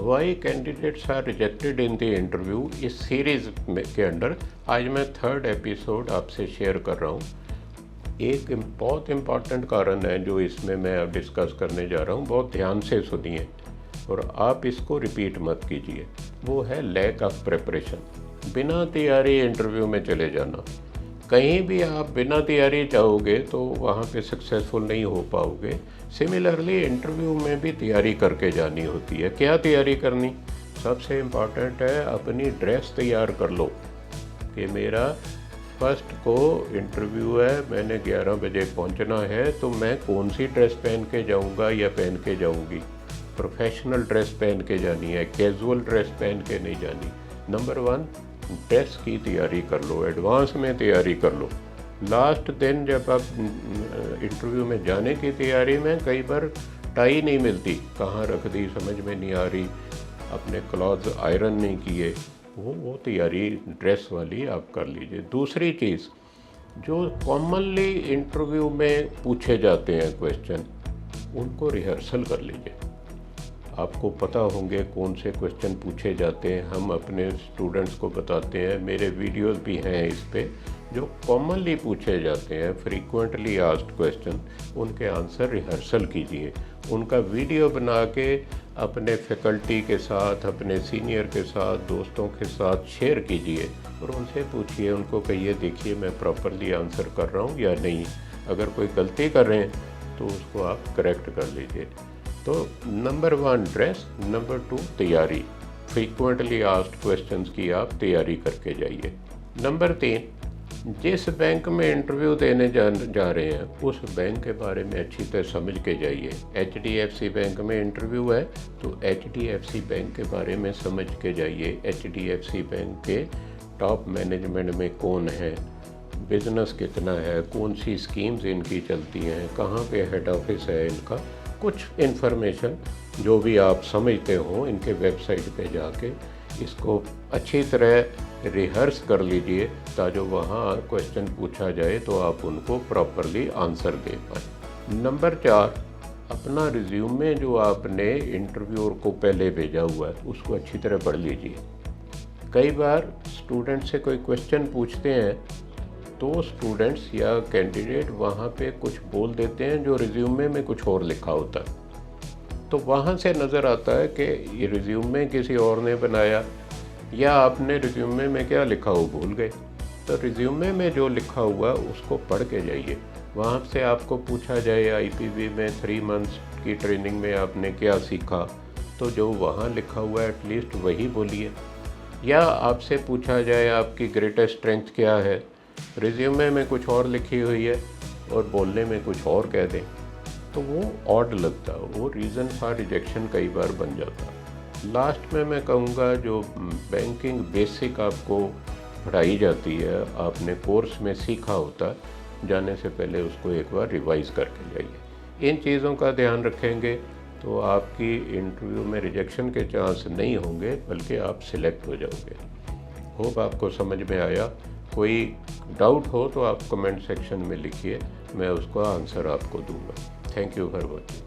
Y candidates are rejected in the interview, इस series के under आज मैं 3rd एपिसोड आपसे शेयर कर रहा हूँ। एक बहुत इम्पॉर्टेंट कारण है जो इसमें मैं अब डिस्कस करने जा रहा हूँ, बहुत ध्यान से सुनिए और आप इसको रिपीट मत कीजिए। वो है लैक ऑफ प्रिपरेशन। बिना तैयारी इंटरव्यू में चले जाना। कहीं भी आप बिना तैयारी जाओगे तो वहाँ पे सक्सेसफुल नहीं हो पाओगे। सिमिलरली इंटरव्यू में भी तैयारी करके जानी होती है। क्या तैयारी करनी? सबसे इम्पॉर्टेंट है अपनी ड्रेस तैयार कर लो कि मेरा फर्स्ट को इंटरव्यू है, मैंने 11 बजे पहुंचना है, तो मैं कौन सी ड्रेस पहन के जाऊंगा या पहन के जाऊंगी। प्रोफेशनल ड्रेस पहन के जानी है, कैजुअल ड्रेस पहन के नहीं जानी। नंबर 1, ड्रेस की तैयारी कर लो, एडवांस में तैयारी कर लो। लास्ट दिन जब आप इंटरव्यू में जाने की तैयारी में कई बार टाई नहीं मिलती, कहाँ रख दी समझ में नहीं आ रही, अपने क्लॉथ आयरन नहीं किए, वो तैयारी ड्रेस वाली आप कर लीजिए। दूसरी चीज़, जो कॉमनली इंटरव्यू में पूछे जाते हैं क्वेश्चन, उनको रिहर्सल कर लीजिए। आपको पता होंगे कौन से क्वेश्चन पूछे जाते हैं, हम अपने स्टूडेंट्स को बताते हैं, मेरे वीडियोस भी हैं इस पे। जो कॉमनली पूछे जाते हैं, फ्रीक्वेंटली आस्क्ड क्वेश्चन, उनके आंसर रिहर्सल कीजिए। उनका वीडियो बना के अपने फैकल्टी के साथ, अपने सीनियर के साथ, दोस्तों के साथ शेयर कीजिए और उनसे पूछिए, उनको कहिए देखिए मैं प्रॉपरली आंसर कर रहा हूँ या नहीं। अगर कोई गलती कर रहे हैं तो उसको आप करेक्ट कर लीजिए। तो नंबर 1 ड्रेस, नंबर 2 तैयारी, फ्रीक्वेंटली आस्क्ड क्वेश्चंस की आप तैयारी करके जाइए। नंबर 3, जिस बैंक में इंटरव्यू देने जा रहे हैं उस बैंक के बारे में अच्छी तरह समझ के जाइए। HDFC बैंक में इंटरव्यू है तो HDFC बैंक के बारे में समझ के जाइए। HDFC बैंक के टॉप मैनेजमेंट में कौन है, बिजनेस कितना है, कौन सी स्कीम्स इनकी चलती हैं, कहाँ पे हेड ऑफिस है इनका, कुछ इन्फॉर्मेशन जो भी आप समझते हो इनके वेबसाइट पे जाके इसको अच्छी तरह रिहर्स कर लीजिए ताकि वहाँ क्वेश्चन पूछा जाए तो आप उनको प्रॉपरली आंसर दे पाएँ। नंबर 4, अपना रिज्यूमे जो आपने इंटरव्यूअर को पहले भेजा हुआ है उसको अच्छी तरह पढ़ लीजिए। कई बार स्टूडेंट से कोई क्वेश्चन पूछते हैं तो स्टूडेंट्स या कैंडिडेट वहाँ पे कुछ बोल देते हैं जो रिज्यूमे में कुछ और लिखा होता है, तो वहाँ से नज़र आता है कि ये रिज्यूमे किसी और ने बनाया या आपने रिज्यूमे में क्या लिखा हो भूल गए। तो रिज्यूमे में जो लिखा हुआ उसको पढ़ के जाइए। वहाँ से आपको पूछा जाए IPB में 3 मंथ्स की ट्रेनिंग में आपने क्या सीखा, तो जो वहाँ लिखा हुआ है एटलीस्ट वही बोलिए। या आपसे पूछा जाए आपकी ग्रेटेस्ट स्ट्रेंथ क्या है, रिज्यूमे में कुछ और लिखी हुई है और बोलने में कुछ और कह दें, तो वो ऑड लगता है, वो रीज़न फॉर रिजेक्शन कई बार बन जाता है। लास्ट में मैं कहूँगा जो बैंकिंग बेसिक आपको पढ़ाई जाती है, आपने कोर्स में सीखा होता है, जाने से पहले उसको एक बार रिवाइज़ करके जाइए। इन चीज़ों का ध्यान रखेंगे तो आपकी इंटरव्यू में रिजेक्शन के चांस नहीं होंगे बल्कि आप सिलेक्ट हो जाओगे। होप आपको समझ में आया। कोई डाउट हो तो आप कमेंट सेक्शन में लिखिए, मैं उसका आंसर आपको दूंगा। Thank you for watching.